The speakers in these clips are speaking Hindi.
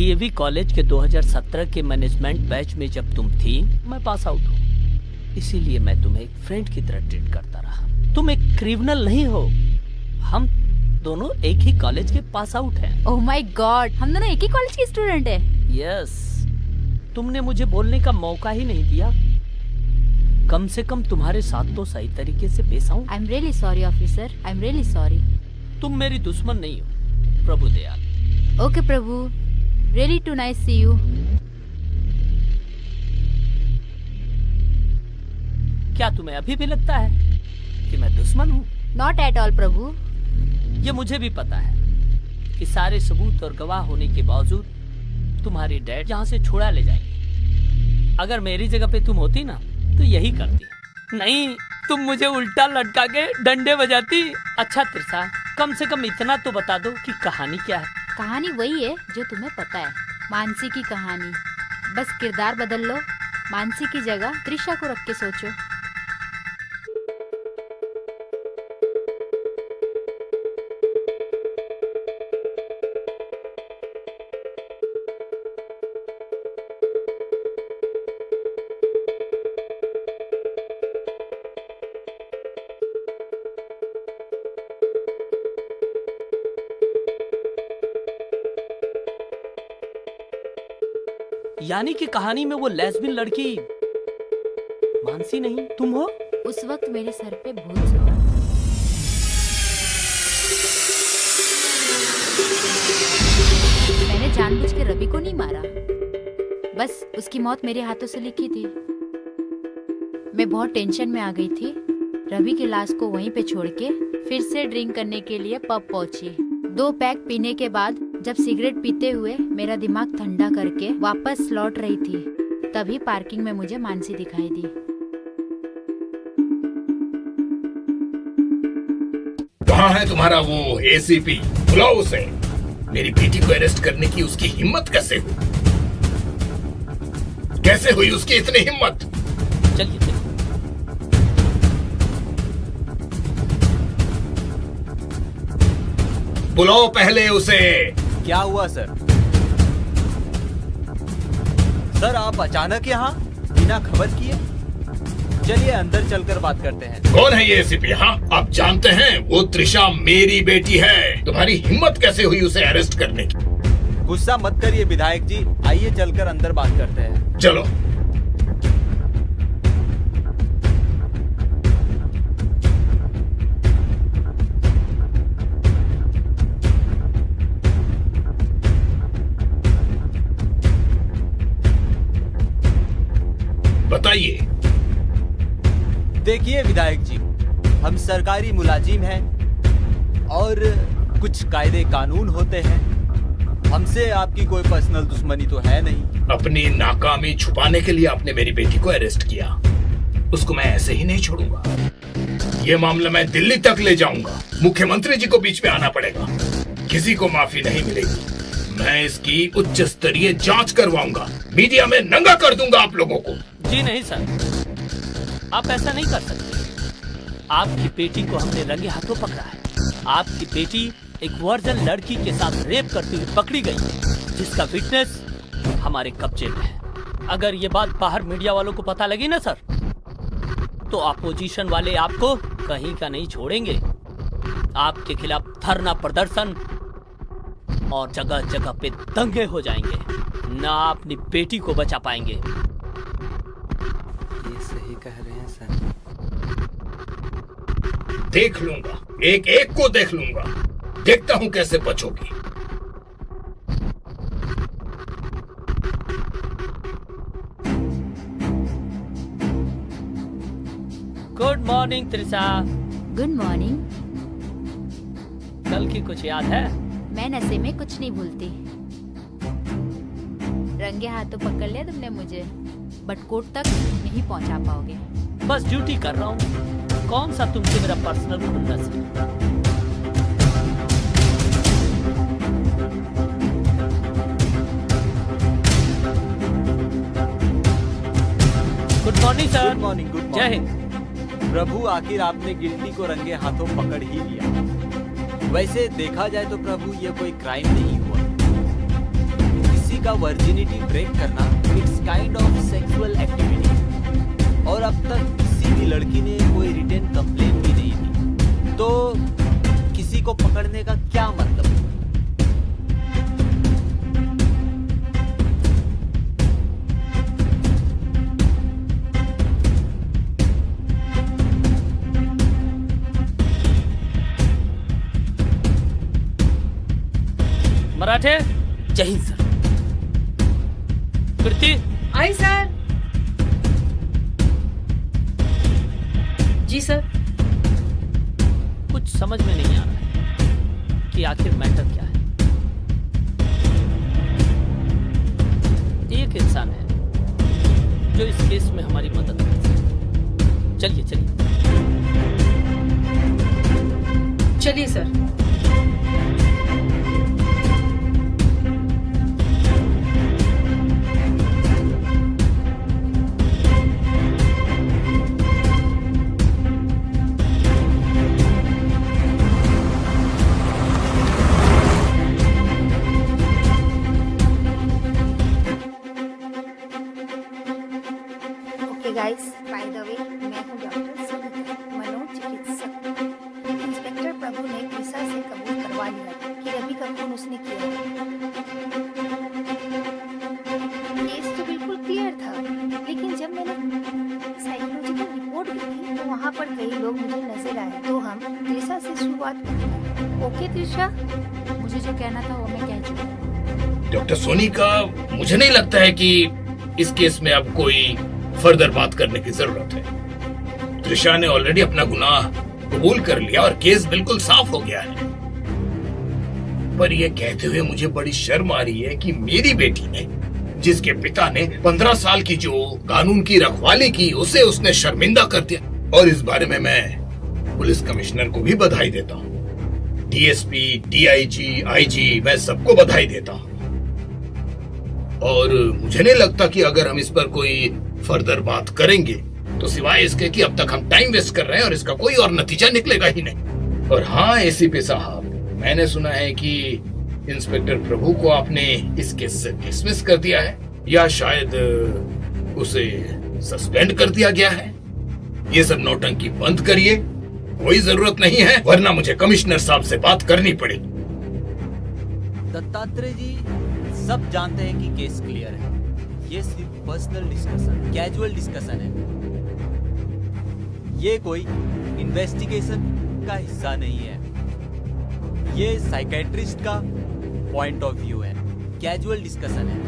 डीएवी कॉलेज के 2017 के मैनेजमेंट बैच में जब तुम थी, मैं पास आउट हूँ। इसीलिए मैं तुम्हें एक फ्रेंड की तरह ट्रीट करता रहा। तुम एक क्रिमिनल नहीं हो। हम दोनों एक ही कॉलेज के पास आउट हैं। ओह माय गॉड, हम दोनों एक ही कॉलेज के स्टूडेंट हैं। यस, तुमने मुझे बोलने का मौका ही नहीं दिया। कम से कम तुम्हारे साथ तो सही तरीके से पेश आऊं। I am really sorry officer, I am really sorry. तुम मेरी दुश्मन नहीं हो, Prabhu Dayal. Okay Prabhu, really to nice see you. क्या तुम्हें अभी भी लगता है कि मैं दुश्मन हूँ? नॉट एट ऑल प्रभु। ये मुझे भी पता है कि सारे सबूत और गवाह होने के बावजूद तुम्हारी डैड यहाँ से छुड़ा ले जाएंगे। अगर मेरी जगह पे तुम होती ना तो यही करती। नहीं, तुम मुझे उल्टा लटका के डंडे बजाती। अच्छा त्रिशा, कम से कम इतना तो बता दो कि कहानी क्या है। कहानी वही है जो तुम्हें पता है, मानसी की कहानी। बस किरदार बदल लो, मानसी की जगह त्रिशा को रख के सोचो। यानी कि कहानी में वो लेस्बियन लड़की मानसी नहीं, तुम हो? उस वक्त मेरे सर पे भूत सवार। मैंने जानबूझ के रवि को नहीं मारा, बस उसकी मौत मेरे हाथों से लिखी थी। मैं बहुत टेंशन में आ गई थी। रवि की लाश को वहीं पे छोड़ के फिर से ड्रिंक करने के लिए पब पहुंची। 2 पैक पीने के बाद जब सिगरेट पीते हुए मेरा दिमाग ठंडा करके वापस लौट रही थी, तभी पार्किंग में मुझे मानसी दिखाई दी। कहाँ है तुम्हारा वो एसीपी? बुलाओ उसे। मेरी बेटी को अरेस्ट करने की उसकी हिम्मत कैसे हुई? कैसे हुई उसकी इतनी हिम्मत? चलिए चलिए। बुलाओ पहले उसे। क्या हुआ सर? सर आप अचानक यहाँ बिना खबर किए? चलिए अंदर चलकर बात करते हैं। कौन है ये एसीपी? हाँ, आप जानते हैं वो त्रिशा मेरी बेटी है। तुम्हारी हिम्मत कैसे हुई उसे अरेस्ट करने की? गुस्सा मत करिए विधायक जी, आइए चलकर अंदर बात करते हैं। चलो। बताइए। देखिए विधायक जी, हम सरकारी मुलाजिम हैं और कुछ कायदे कानून होते हैं। हमसे आपकी कोई पर्सनल दुश्मनी तो है नहीं। अपनी नाकामी छुपाने के लिए आपने मेरी बेटी को अरेस्ट किया। उसको मैं ऐसे ही नहीं छोड़ूंगा। ये मामला मैं दिल्ली तक ले जाऊंगा। मुख्यमंत्री जी को बीच में आना पड़ेगा। किसी को माफी नहीं मिलेगी। मैं इसकी उच्च स्तरीय जांच करवाऊंगा। मीडिया में नंगा कर दूंगा आप लोगों को। जी नहीं सर, आप ऐसा नहीं कर सकते। आपकी बेटी को हमने रंगे हाथों पकड़ा है। आपकी बेटी एक वर्जन लड़की के साथ रेप करती हुई पकड़ी गई है, जिसका विटनेस हमारे कब्जे में है। अगर ये बात बाहर मीडिया वालों को पता लगी ना सर, तो अपोजिशन वाले आपको कहीं का नहीं छोड़ेंगे। आपके खिलाफ धरना प्रदर्शन और जगह जगह पे दंगे हो जाएंगे। ना अपनी बेटी को बचा पाएंगे। ये सही कह रहे हैं सर। देख लूंगा, एक एक को देख लूंगा। देखता हूं कैसे बचोगी। Good morning Trisha. Good morning. कल की कुछ याद है? मैं नशे में कुछ नहीं भूलती। रंगे हाथों पकड़ लिया तुमने मुझे, बट कोर्ट तक नहीं पहुंचा पाओगे। बस ड्यूटी कर रहा हूँ। कौन सा तुमसे मेरा पर्सनल खुन्नस है? Good morning sir. Good morning. Good जय मॉर्निंग। हिंद। प्रभु, आखिर आपने गिल्टी को रंगे हाथों पकड़ ही लिया। वैसे देखा जाए तो प्रभु ये कोई क्राइम नहीं हुआ। किसी का वर्जिनिटी ब्रेक करना it's kind of sexual activity, और अब तक किसी भी लड़की ने कोई रिटर्न कंप्लेन भी नहीं दी, तो किसी को पकड़ने का क्या मतलब? मराठे, जय हिंद सर। कृति, आई सर। जी सर। कुछ समझ में नहीं आ रहा है कि आखिर मैटर क्या है। एक इंसान है जो इस केस में हमारी मदद कर सकता है। चलिए चलिए। चलिए sir. Guys, by the way, मैं हूँ डॉक्टर सुनीता, मनोचिकित्सक। इंस्पेक्टर प्रभु ने कृषा से कबूल करवा लिया कि रवि का खून उसने किया। केस तो बिल्कुल क्लियर था, लेकिन जब मैंने साइकोलॉजिकल रिपोर्ट देखी तो वहाँ पर कई लोग मुझे नजर आए। तो हम कृषा से शुरुआत करते हैं। ओके त्रिशा? मुझे जो कहना था वो मैं कह चुकी। डॉक्टर सोनी का मुझे नहीं लगता है कि इस केस में अब कोई फर्दर बात करने की जरूरत है। त्रिशा ने ऑलरेडी अपना गुनाह कबूल कर लिया और केस बिल्कुल साफ हो गया है। पर यह कहते हुए मुझे बड़ी शर्म आ रही है कि मेरी बेटी ने, जिसके पिता ने 15 साल की जो कानून की रखवाली की, उसे उसने शर्मिंदा कर दिया। और इस बारे में मैं पुलिस कमिश्नर को भी बधाई देता हूँ, डीएसपी, डीआईजी, आईजी, मैं सबको बधाई देता हूँ। और मुझे नहीं लगता कि अगर हम इस पर कोई फर्दर बात करेंगे तो सिवाय इसके कि अब तक हम टाइम वेस्ट कर रहे हैं और इसका कोई और नतीजा निकलेगा ही नहीं। और हाँ एसीपी साहब, मैंने सुना है कि इंस्पेक्टर प्रभु को आपने इस केस से डिसमिस कर दिया है, या शायद उसे सस्पेंड कर दिया गया है। ये सब नौटंकी बंद करिए, कोई जरूरत नहीं है, वरना मुझे कमिश्नर साहब से बात करनी पड़ेगी। दत्तात्रेय जी, सब जानते हैं कि केस क्लियर है। ये सिर्फ पर्सनल डिस्कशन, कैजुअल डिस्कशन है। ये कोई इन्वेस्टिगेशन का हिस्सा नहीं है। ये साइकेट्रिस्ट का पॉइंट ऑफ व्यू है, कैजुअल डिस्कशन है।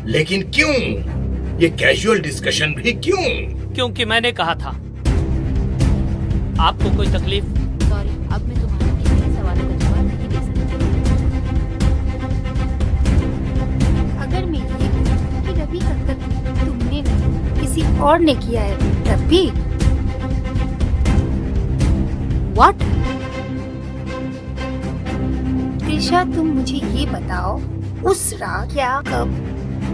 लेकिन क्यों? ये कैजुअल डिस्कशन भी क्यों? क्योंकि मैंने कहा था। आपको कोई तकलीफ? सॉरी, अब मैं तुम्हारे किसी सवालों का जवाब नहीं दे सकती। अगर मैं ये कहूं कि रवि का कत्ल तुमने नहीं, किसी और ने किया है, तब भी? व्हाट? त्रिशा, तुम मुझे ये बताओ, उस रात क्या, कब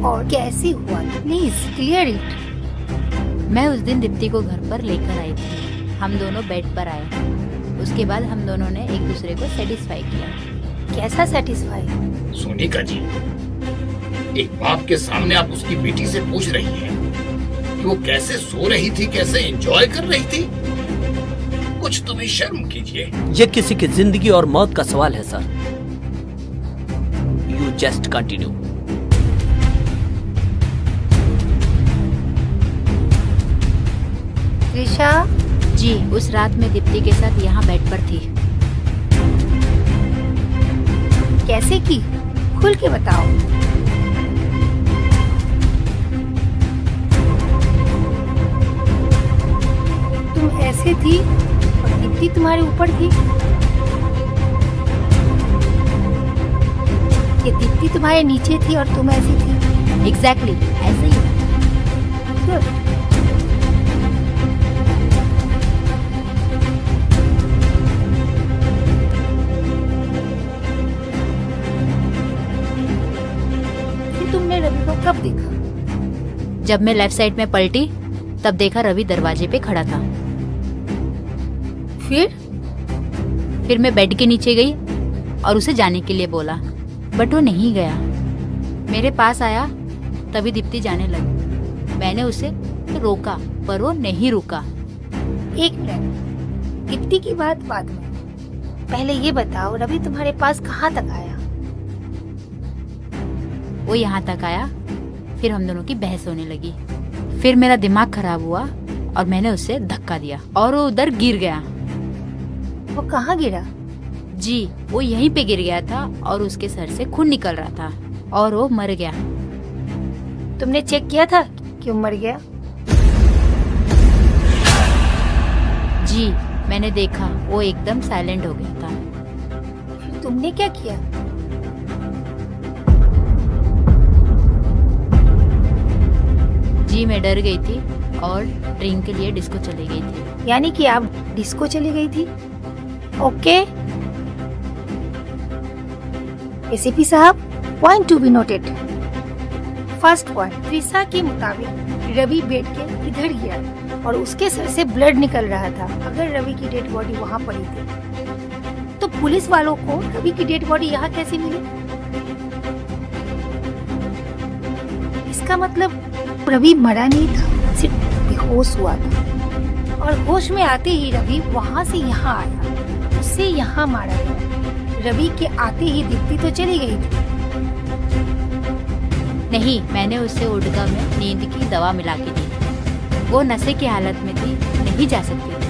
और कैसे हुआ? Please clear it. मैं उस दिन दीप्ति को घर पर लेकर आई थी। हम दोनों बेड पर आए। उसके बाद हम दोनों ने एक दूसरे को सेटिस्फाई किया। कैसा सेटिस्फाई? सोनिका जी, एक बाप के सामने आप उसकी बेटी से पूछ रही हैं कि वो कैसे सो रही थी, कैसे एंजॉय कर रही थी? कुछ तुम्हें शर्म कीजिए। ये किसी की जिंदगी और मौत का सवाल है sir. You just continue. Trisha ji, उस रात में दीप्ति के साथ यहाँ बेड पर थी। कैसे की? खुल के बताओ। तुम ऐसे थी और दीप्ति तुम्हारे ऊपर थी? ये दीप्ति तुम्हारे नीचे थी और तुम ऐसी थी? एग्जैक्टली ऐसे ही। Good. फिर तुमने रवि को कब देखा? जब मैं लेफ्ट साइड में पलटी तब देखा रवि दरवाजे पे खड़ा था। फिर? फिर मैं बेड के नीचे गई और उसे जाने के लिए बोला। बट वो नहीं गया। मेरे पास आया तभी दीप्ति जाने लगी। मैंने उसे रोका पर वो नहीं रुका। एक मिनट, दीप्ति की बात बाद में, पहले ये बताओ रवि तुम्हारे पास कहाँ तक आया? वो यहाँ तक आया, फिर हम दोनों की बहस होने लगी। फिर मेरा दिमाग खराब हुआ और मैंने उसे धक्का दिया और वो उधर गिर गया। वो कहाँ गिरा? जी, वो यहीं पे गिर गया था और उसके सर से खून निकल रहा था और वो मर गया। तुमने चेक किया था क्यों मर गया? जी, मैंने देखा वो एकदम साइलेंट हो गया था। फिर तुमने क्या किया? जी, मैं डर गई थी और ड्रिंक के लिए डिस्को चली गई थी। यानी कि आप डिस्को चली गई थी? ओके। एसीपी साहब, point to be noted. First point, Trisha के मुताबिक रवि बेड के इधर गिरा और उसके सर से ब्लड निकल रहा था। अगर रवि की डेड बॉडी वहाँ पड़ी थी तो पुलिस वालों को रवि की डेड बॉडी यहाँ कैसे मिली? इसका मतलब रवि मरा नहीं था, सिर्फ बेहोश हुआ था और होश में आते ही रवि वहाँ से यहाँ आया, उससे यहाँ मारा गया। रवि के आते ही दीप्ति तो चली गई थी। नहीं, मैंने उसे वोडका में नींद की दवा मिला के दी। वो नशे की हालत में थी, नहीं जा सकती थी।